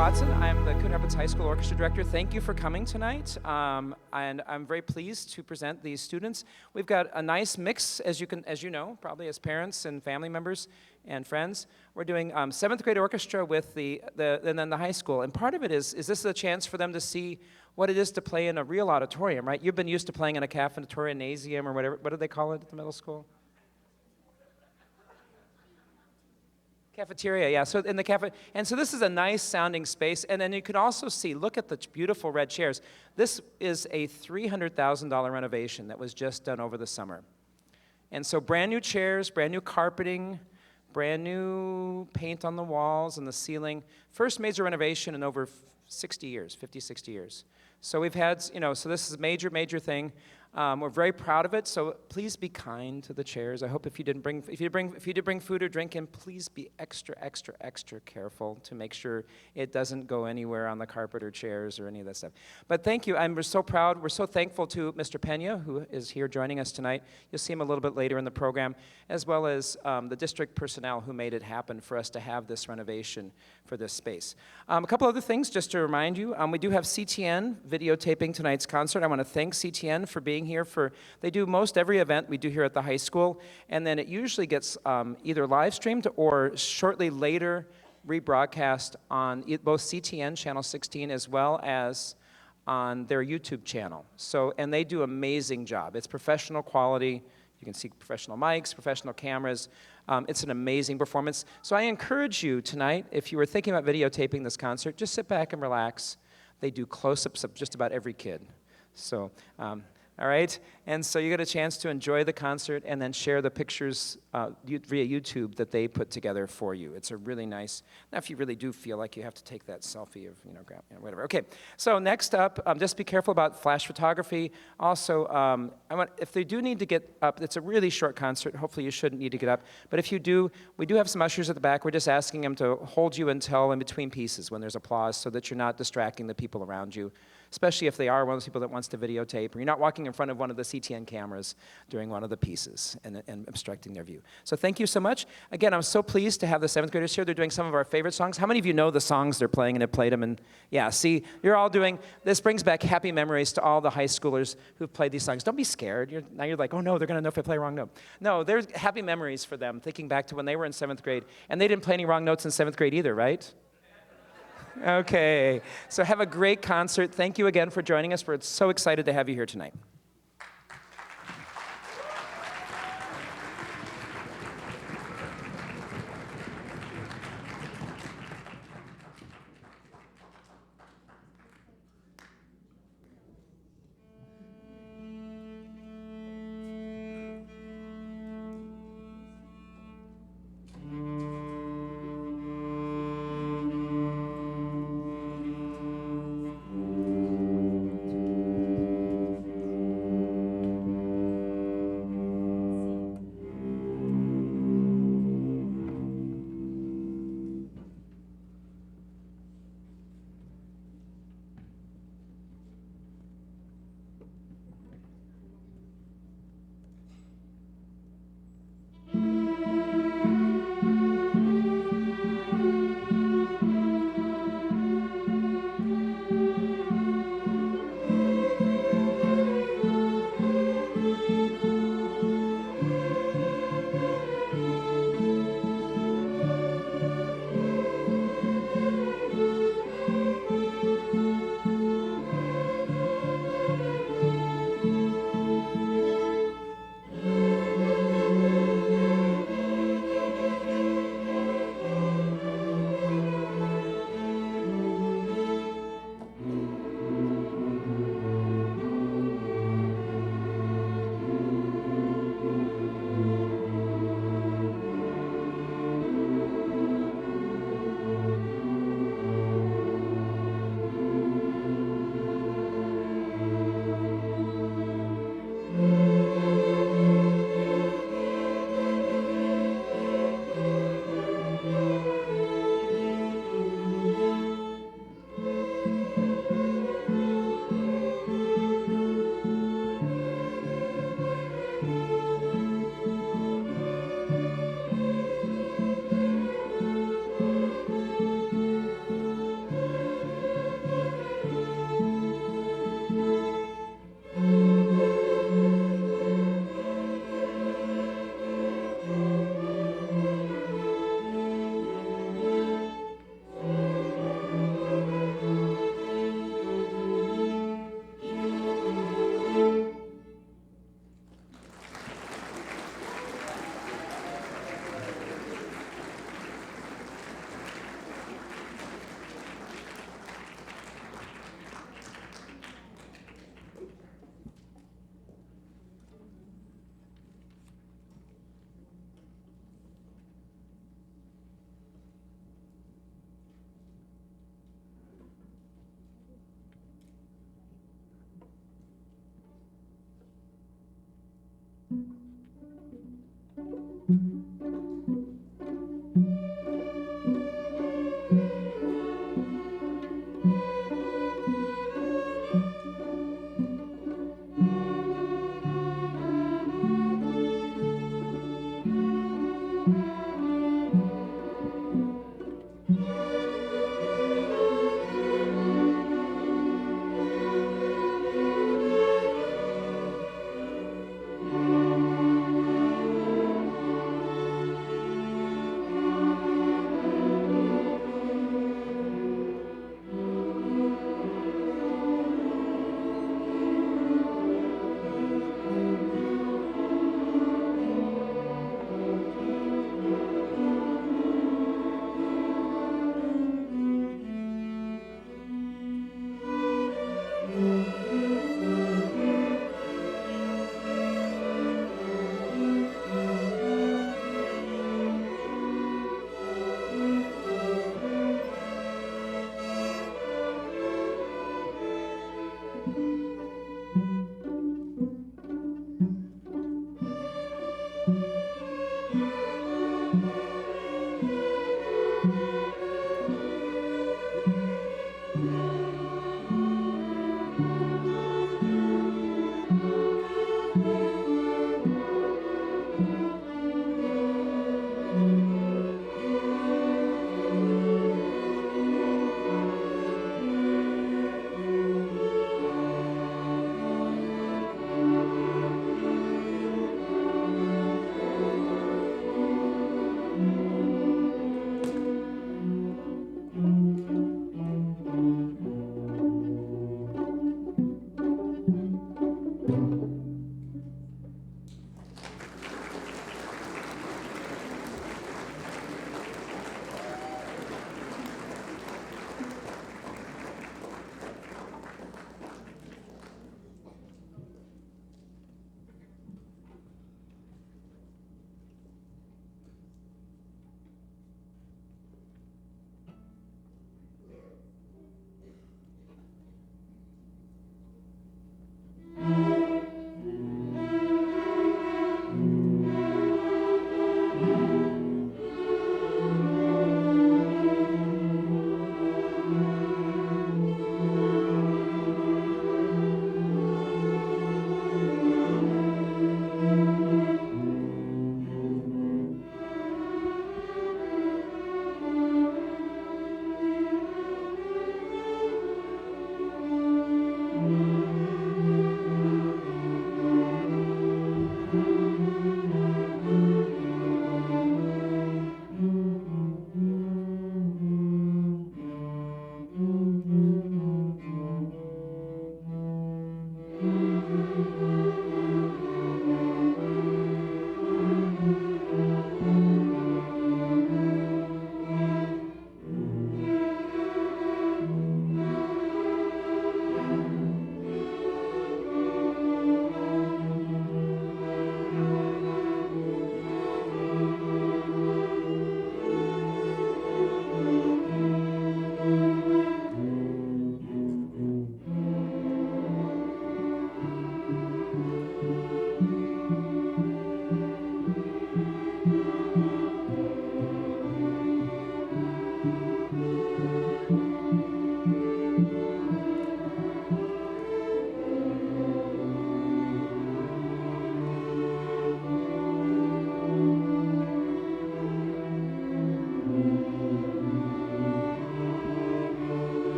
Watson. I'm the Coon High School Orchestra Director. Thank you for coming tonight, and I'm very pleased to present these students. We've got a nice mix, as you know, probably as parents and family members and friends. We're doing 7th grade orchestra with and then the high school, and part of it is this is a chance for them to see what it is to play in a real auditorium, right? You've been used to playing in a cafeteria or whatever. What do they call it at the middle school? Cafeteria, yeah. So in the cafe, and so this is a nice sounding space. And then you can also see, look at the beautiful red chairs. This is a $300,000 renovation that was just done over the summer. And so brand new chairs, brand new carpeting, brand new paint on the walls and the ceiling. First major renovation in over 60 years, 50, 60 years. So we've had, so this is a major, major thing. We're very proud of it, so please be kind to the chairs. I hope if you did bring food or drink in, please be extra, extra, extra careful to make sure it doesn't go anywhere on the carpet or chairs or any of that stuff. But thank you. We're so proud. We're so thankful to Mr. Pena, who is here joining us tonight. You'll see him a little bit later in the program, as well as the district personnel who made it happen for us to have this renovation for this space. A couple other things just to remind you. We do have CTN videotaping tonight's concert. I want to thank CTN for being here. They do most every event we do here at the high school, and then it usually gets either live streamed or shortly later rebroadcast on both CTN Channel 16 as well as on their YouTube channel. And they do an amazing job. It's professional quality. You can see professional mics, professional cameras. It's an amazing performance. So I encourage you tonight, if you were thinking about videotaping this concert, just sit back and relax. They do close-ups of just about every kid. All right, and so you get a chance to enjoy the concert and then share the pictures via YouTube that they put together for you. It's a really nice, now if you really do feel like you have to take that selfie of, whatever. Okay, so next up, just be careful about flash photography. Also, if they do need to get up, it's a really short concert. Hopefully you shouldn't need to get up. But if you do, we do have some ushers at the back. We're just asking them to hold you until in between pieces when there's applause so that you're not distracting the people around you, especially if they are one of those people that wants to videotape, or you're not walking in front of one of the CTN cameras during one of the pieces and obstructing their view. So thank you so much. Again, I'm so pleased to have the 7th graders here. They're doing some of our favorite songs. How many of you know the songs they're playing and have played them? And yeah, see, you're all doing, this brings back happy memories to all the high schoolers who've played these songs. Don't be scared. Now you're like, oh no, they're gonna know if I play a wrong note. No, there's happy memories for them, thinking back to when they were in 7th grade. And they didn't play any wrong notes in 7th grade either, right? Okay, so have a great concert. Thank you again for joining us. We're so excited to have you here tonight.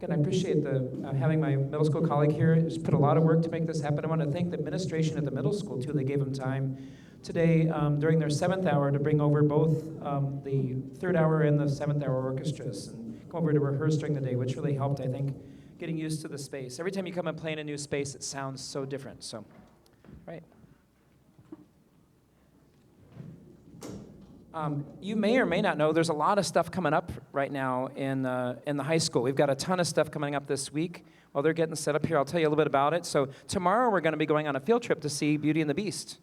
Again, I appreciate having my middle school colleague here. He's put a lot of work to make this happen. I want to thank the administration at the middle school, too. They gave them time today during their 7th hour to bring over both the 3rd hour and the 7th hour orchestras and come over to rehearse during the day, which really helped, I think, getting used to the space. Every time you come and play in a new space, it sounds so different. So, right. You may or may not know there's a lot of stuff coming up right now in the high school. We've got a ton of stuff coming up this week. While they're getting set up here, I'll tell you a little bit about it. So tomorrow we're going to be going on a field trip to see Beauty and the Beast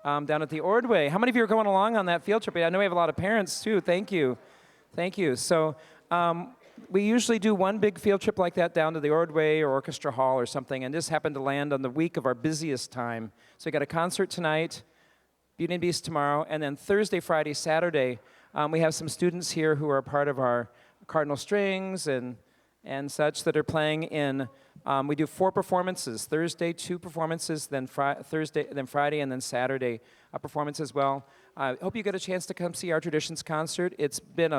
down at the Ordway. How many of you are going along on that field trip? I know we have a lot of parents too. Thank you. Thank you. So we usually do one big field trip like that down to the Ordway or Orchestra Hall or something, and this happened to land on the week of our busiest time. So we got a concert tonight, Beauty and Beast tomorrow, and then Thursday, Friday, Saturday, we have some students here who are part of our Cardinal Strings and such that are playing in. We do 4 performances: Thursday, 2 performances, then Friday, and then Saturday a performance as well. I hope you get a chance to come see our Traditions concert. It's been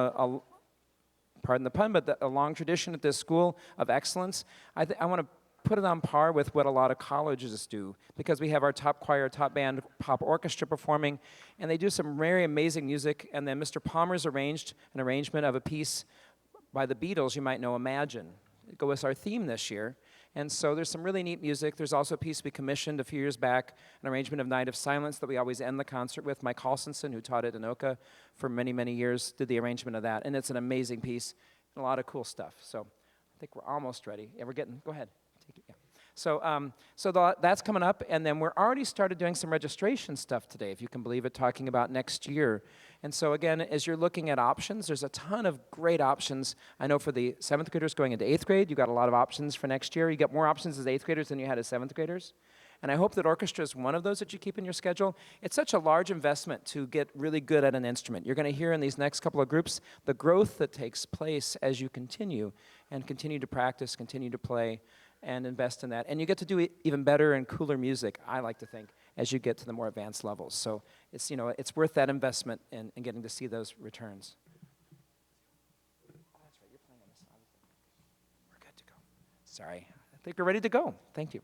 pardon the pun, but a long tradition at this school of excellence. I want to put it on par with what a lot of colleges do, because we have our top choir, top band, pop orchestra performing, and they do some very amazing music. And then Mr. Palmer's arranged an arrangement of a piece by the Beatles, you might know, Imagine. It goes with our theme this year. And so there's some really neat music. There's also a piece we commissioned a few years back, an arrangement of Night of Silence that we always end the concert with. Mike Halstenson, who taught at Anoka for many, many years, did the arrangement of that. And it's an amazing piece and a lot of cool stuff. So I think we're almost ready. Yeah, go ahead. Yeah. So that's coming up, and then we're already started doing some registration stuff today, if you can believe it, talking about next year. And so again, as you're looking at options, there's a ton of great options. I know for the 7th graders going into 8th grade, you got a lot of options for next year. You got more options as 8th graders than you had as 7th graders. And I hope that orchestra is one of those that you keep in your schedule. It's such a large investment to get really good at an instrument. You're going to hear in these next couple of groups the growth that takes place as you continue to practice, continue to play, and invest in that. And you get to do even better and cooler music, I like to think, as you get to the more advanced levels. So it's, it's worth that investment in getting to see those returns. Oh, that's right, you're playing on this side. We're good to go. Sorry, I think we're ready to go. Thank you.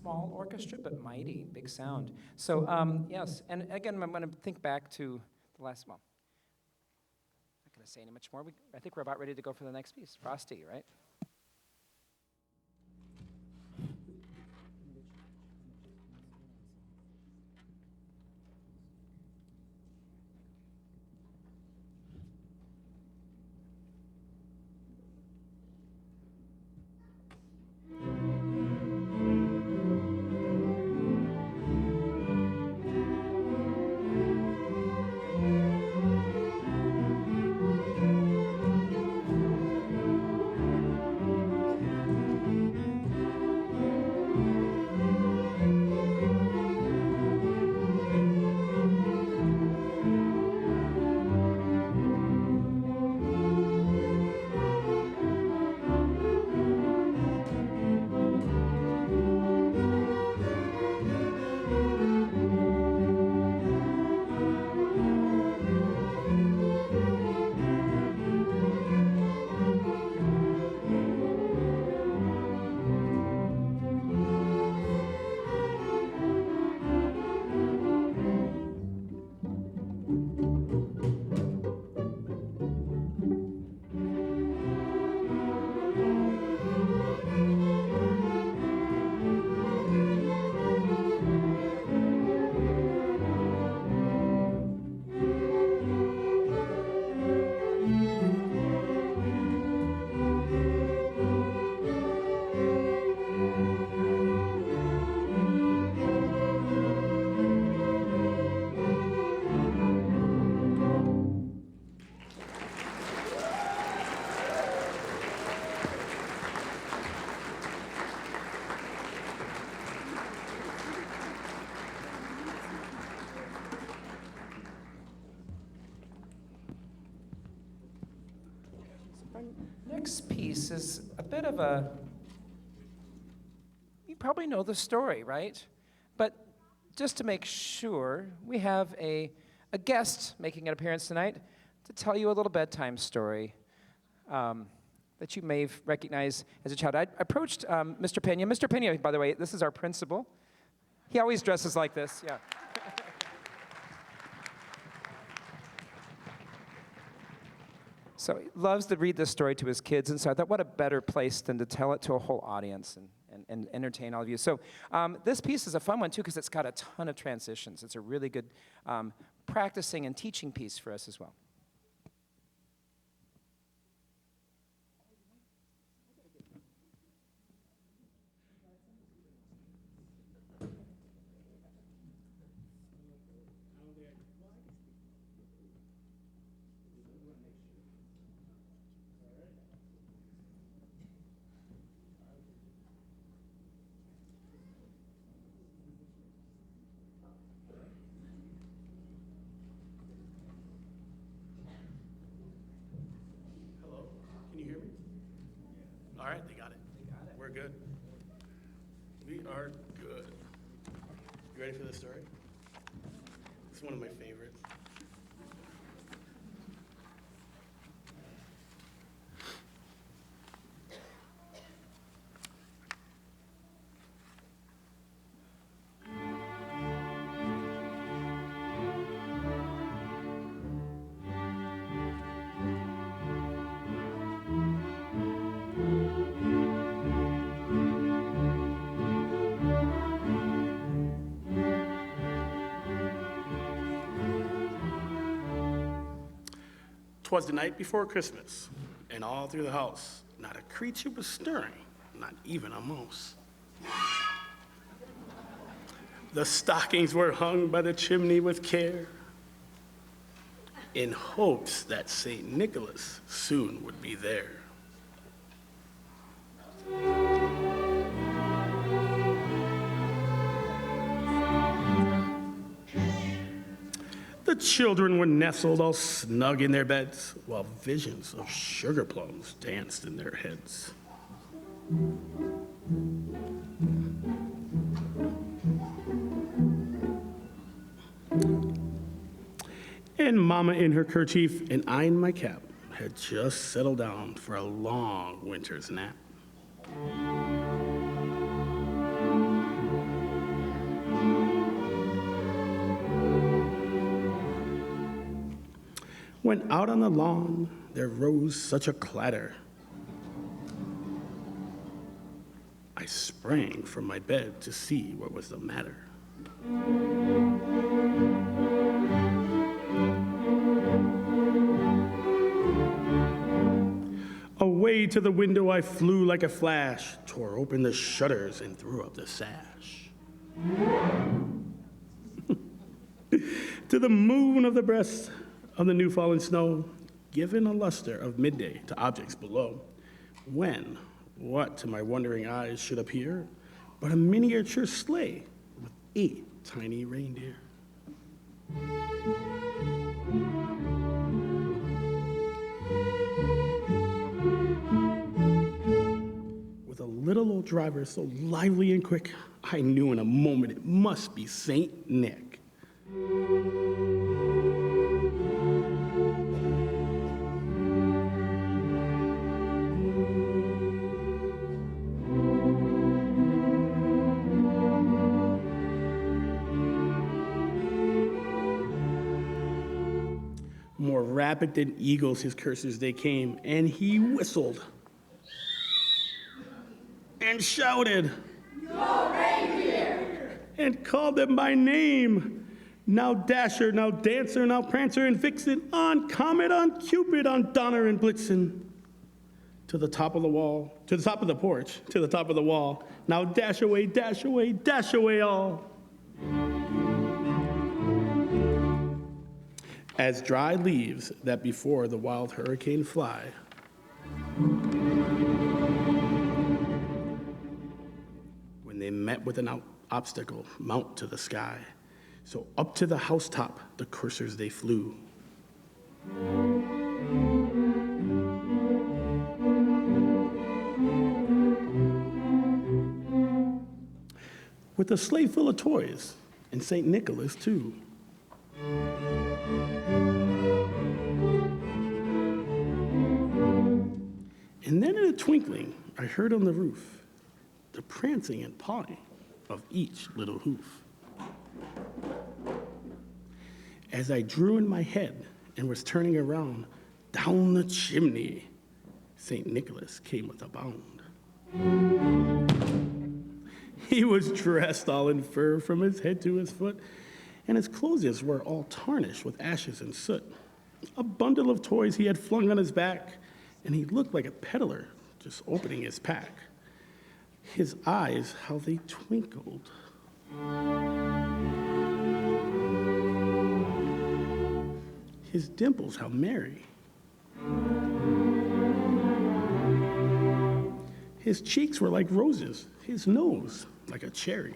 small orchestra, but mighty, big sound. So yes, and again, I'm going to think back to the last, well, I'm not going to say any much more. I think we're about ready to go for the next piece, Frosty, right? Our next piece is a bit of a, you probably know the story, right? But just to make sure, we have a guest making an appearance tonight to tell you a little bedtime story that you may recognize as a child. I approached Mr. Pena. Mr. Pena, by the way, this is our principal. He always dresses like this, yeah. So he loves to read this story to his kids, and so I thought, what a better place than to tell it to a whole audience and entertain all of you. So this piece is a fun one, too, because it's got a ton of transitions. It's a really good practicing and teaching piece for us as well. All right, they got it. We're good. We are good. You ready for this story? It's one of my favorites. "'Twas the night before Christmas, and all through the house, not a creature was stirring, not even a mouse. The stockings were hung by the chimney with care, in hopes that St. Nicholas soon would be there. The children were nestled all snug in their beds, while visions of sugar plums danced in their heads. And Mama in her kerchief and I in my cap had just settled down for a long winter's nap. when out on the lawn there rose such a clatter. I sprang from my bed to see what was the matter. Away to the window I flew like a flash, tore open the shutters and threw up the sash. To the moon of the breast of the new fallen snow, given a luster of midday to objects below, when what to my wondering eyes should appear but a miniature sleigh with 8 tiny reindeer. With a little old driver so lively and quick, I knew in a moment it must be Saint Nick. More rapid than eagles his curses they came, and he whistled and shouted, "Your reindeer!" and called them by name. Now Dasher, now Dancer, now Prancer and Vixen, on Comet, on Cupid, on Donner and Blitzen. To the top of the wall, to the top of the porch, to the top of the wall. Now dash away, dash away, dash away all. As dry leaves that before the wild hurricane fly, when they met with an obstacle, mount to the sky. So up to the housetop, the coursers they flew. With a sleigh full of toys, and St. Nicholas too. And then in a twinkling, I heard on the roof the prancing and pawing of each little hoof. As I drew in my head and was turning around, down the chimney, St. Nicholas came with a bound. He was dressed all in fur from his head to his foot, and his clothes were all tarnished with ashes and soot. A bundle of toys he had flung on his back, and he looked like a peddler just opening his pack. His eyes, how they twinkled. His dimples, how merry. His cheeks were like roses, his nose like a cherry.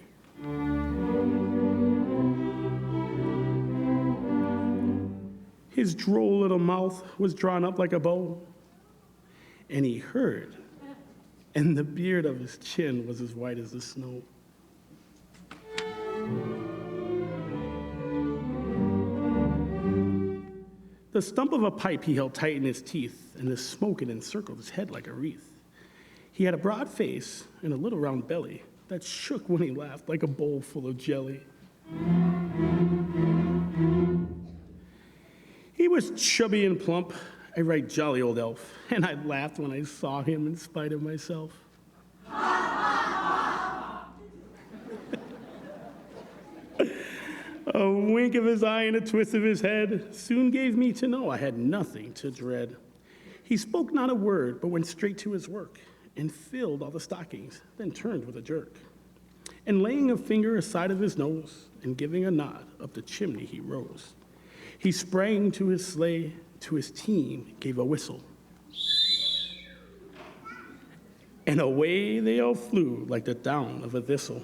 His droll little mouth was drawn up like a bow, and he heard, and the beard of his chin was as white as the snow. The stump of a pipe he held tight in his teeth, and the smoke had encircled his head like a wreath. He had a broad face and a little round belly that shook when he laughed like a bowl full of jelly. He was chubby and plump, a right jolly old elf, and I laughed when I saw him in spite of myself. A wink of his eye and a twist of his head soon gave me to know I had nothing to dread. He spoke not a word, but went straight to his work and filled all the stockings, then turned with a jerk. And laying a finger aside of his nose and giving a nod up the chimney he rose. He sprang to his sleigh, to his team gave a whistle. And away they all flew like the down of a thistle.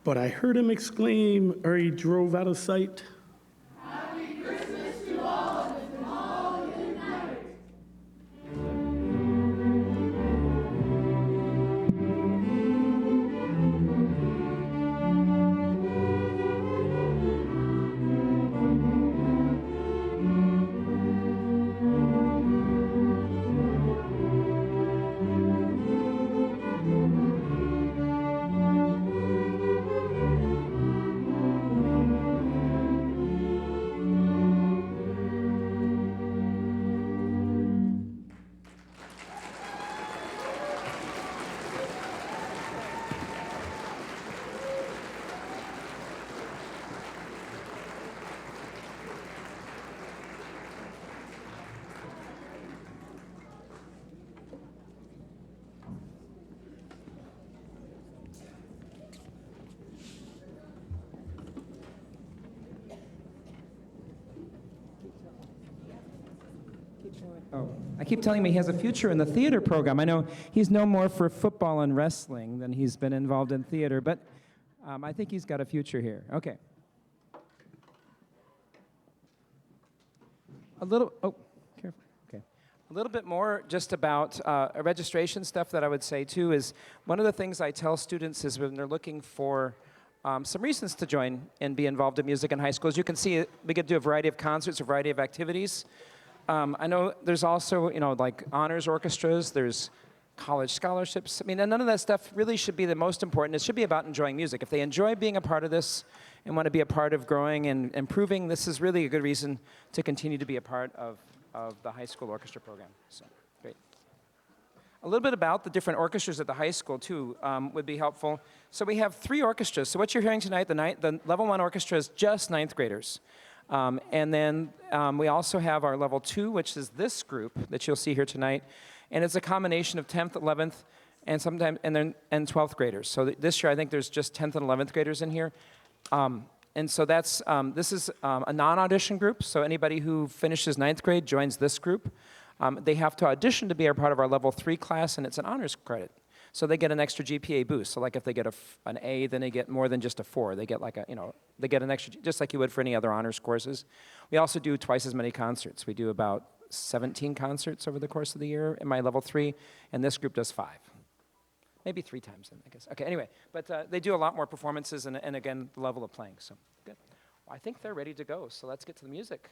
But I heard him exclaim, ere he drove out of sight, "Happy Christmas to all of us from all good night." I keep telling him he has a future in the theater program. I know he's no more for football and wrestling than he's been involved in theater, but I think he's got a future here. Okay. Careful. Okay. A little bit more just about registration stuff that I would say too is one of the things I tell students is when they're looking for some reasons to join and be involved in music in high school. As you can see, we get to do a variety of concerts, a variety of activities. I know there's also, like honors orchestras, there's college scholarships. I mean, and none of that stuff really should be the most important. It should be about enjoying music. If they enjoy being a part of this and want to be a part of growing and improving, this is really a good reason to continue to be a part of the high school orchestra program. So, great. A little bit about the different orchestras at the high school, too, would be helpful. So we have 3 orchestras. So what you're hearing tonight, the level 1 orchestra is just 9th graders. And then we also have our level 2, which is this group that you'll see here tonight. And it's a combination of 10th, 11th, and 12th graders. So this year, I think there's just 10th and 11th graders in here. And so this is a non-audition group. So anybody who finishes 9th grade joins this group. They have to audition to be a part of our level 3 class, and it's an honors credit. So they get an extra GPA boost. So like if they get an A, then they get more than just a 4. They get they get an extra, just like you would for any other honors courses. We also do twice as many concerts. We do about 17 concerts over the course of the year in my level 3, and this group does 5. Maybe 3 times then, I guess. Okay, anyway, but they do a lot more performances and again, the level of playing, so good. Well, I think they're ready to go, so let's get to the music.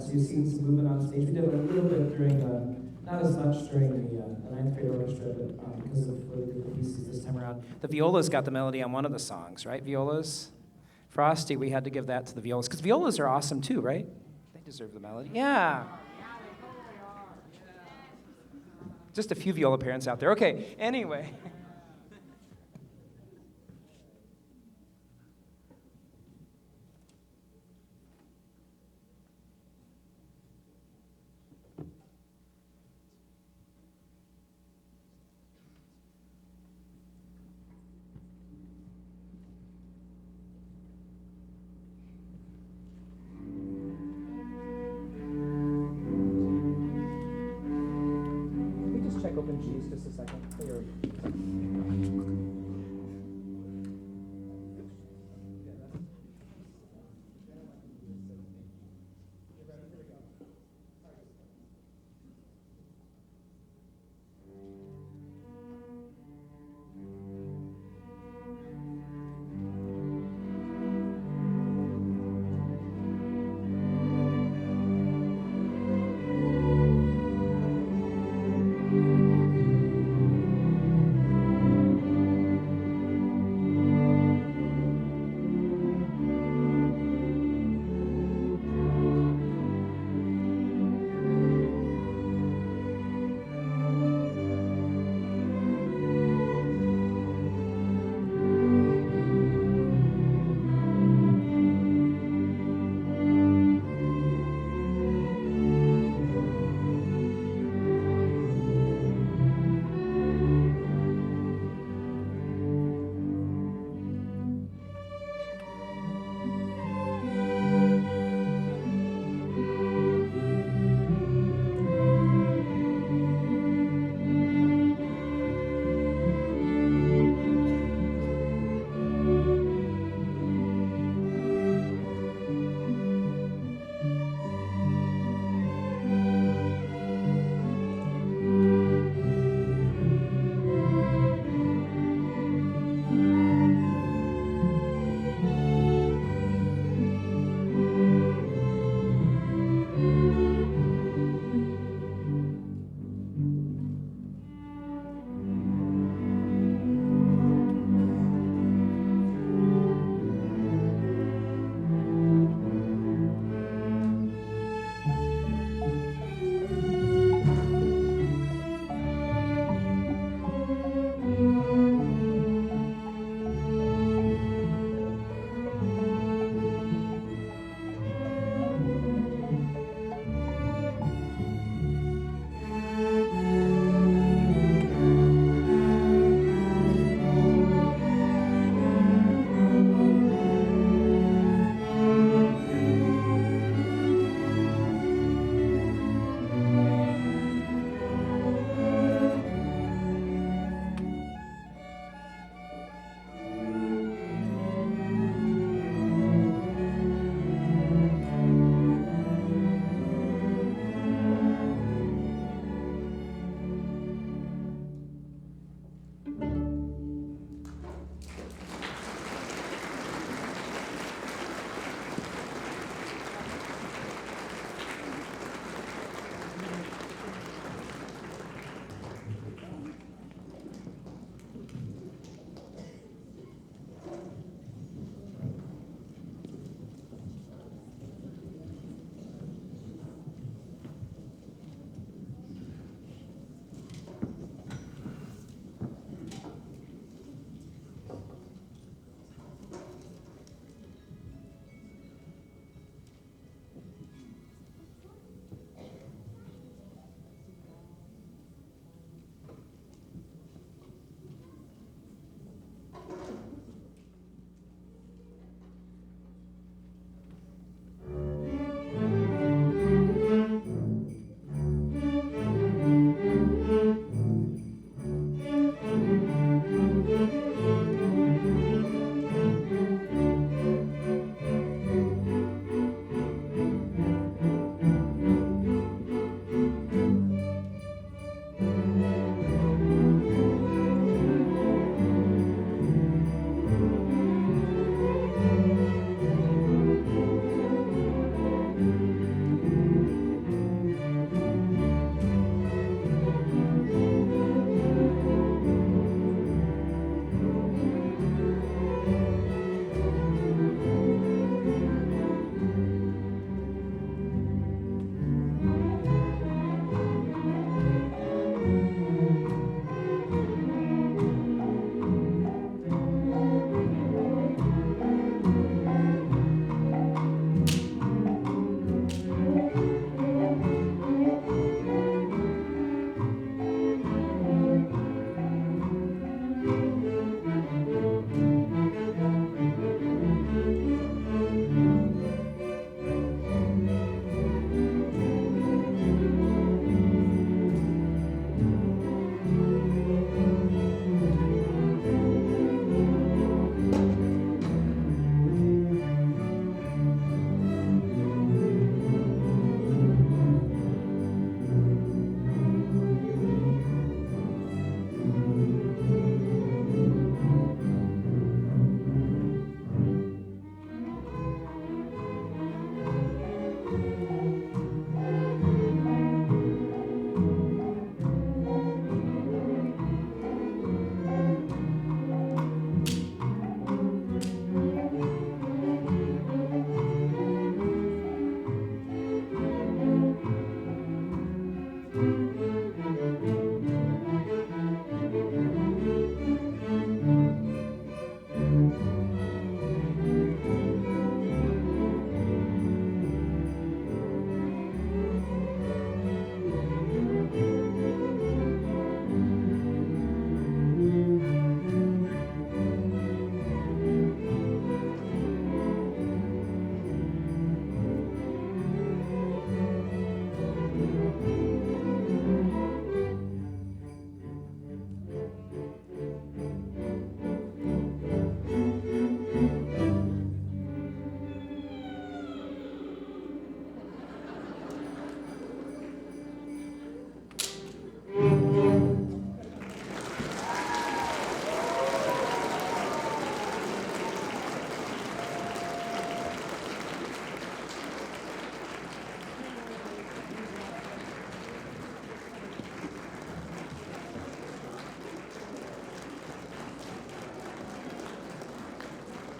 So you've seen some movement on stage. We did a little bit during not as much during the 9th grade orchestra The violas got the melody on one of the songs, right? Violas. Frosty, we had to give that to the violas, because violas are awesome too, right? They deserve the melody. Yeah. Just a few viola parents out there. Okay, anyway. Check open G's just a second. Here.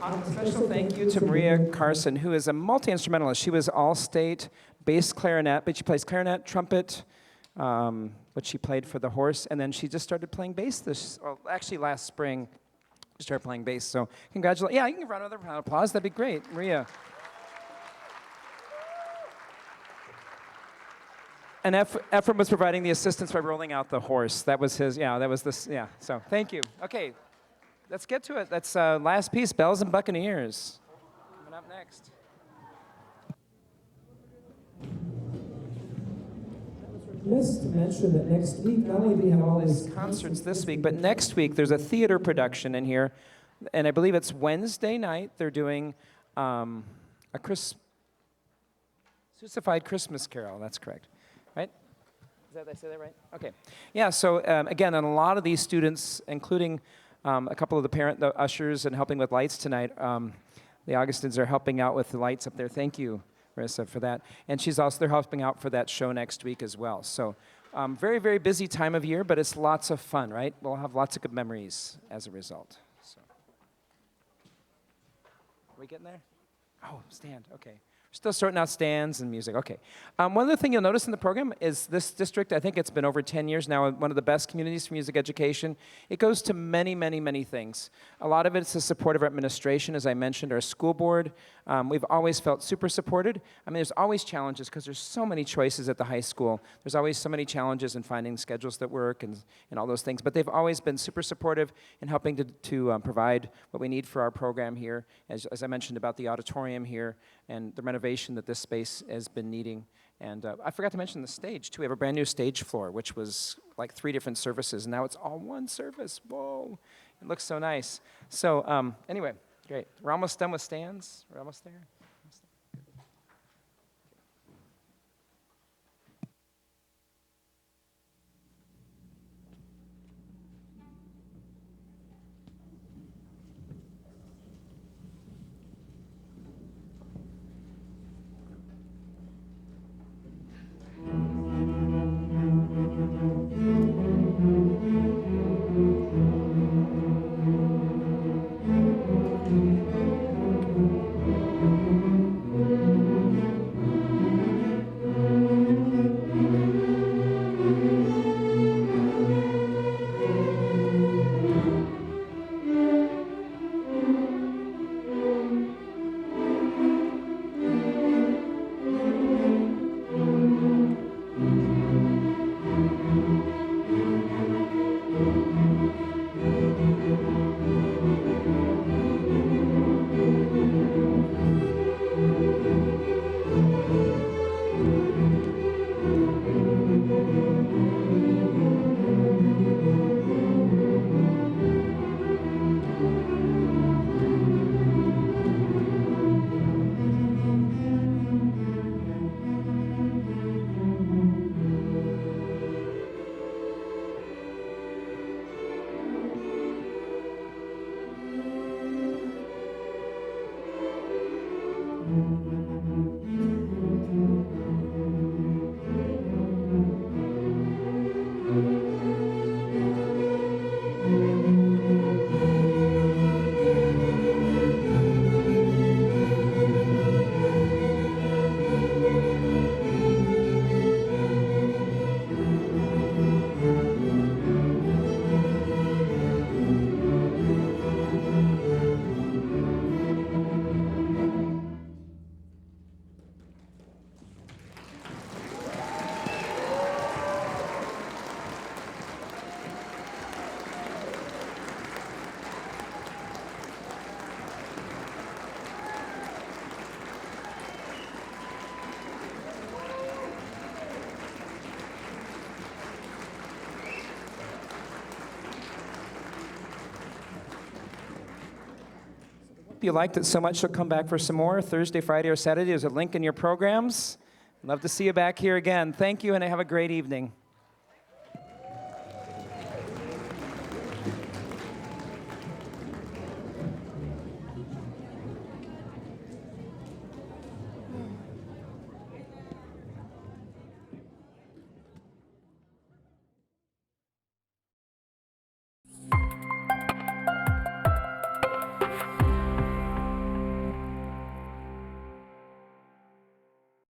Special thank you to Maria Carson, who is a multi-instrumentalist. She was all-state bass clarinet, but she plays clarinet, trumpet, which she played for the horse, and then she just started playing bass actually last spring, she started playing bass, so congratulations. Yeah, you can give her another round of applause, that'd be great, Maria. And Ephraim was providing the assistance by rolling out the horse. That was his, so thank you. Okay, let's get to it. That's last piece, Bells and Buccaneers. Coming up next. Missed to mention that next week, not only do we have all these Concerts this week, but next week there's a theater production in here, and I believe it's Wednesday night. They're doing a Crucified Christmas Carol, that's correct. Right? Did I say that right? Okay. Yeah, so again, and a lot of these students, including a couple of the ushers and helping with lights tonight, the Augustins are helping out with the lights up there. Thank you, Marissa, for that. And they're helping out for that show next week as well. So very, very busy time of year, but it's lots of fun, right? We'll have lots of good memories as a result. So. Are we getting there? Oh, stand, okay. Still sorting out stands and music. Okay. One other thing you'll notice in the program is this district, I think it's been over 10 years now, one of the best communities for music education. It goes to many, many, many things. A lot of it's the support of our administration, as I mentioned, our school board. We've always felt super supported. I mean, there's always challenges because there's so many choices at the high school. There's always so many challenges in finding schedules that work and all those things. But they've always been super supportive in helping to provide what we need for our program here, as I mentioned about the auditorium here and the renovation that this space has been needing. And I forgot to mention the stage, too. We have a brand new stage floor, which was like 3 different services. And now it's all one service. Whoa. It looks so nice. So anyway, great. We're almost done with stands. We're almost there. If you liked it so much, you'll come back for some more Thursday, Friday, or Saturday. There's a link in your programs. Love to see you back here again. Thank you, and have a great evening.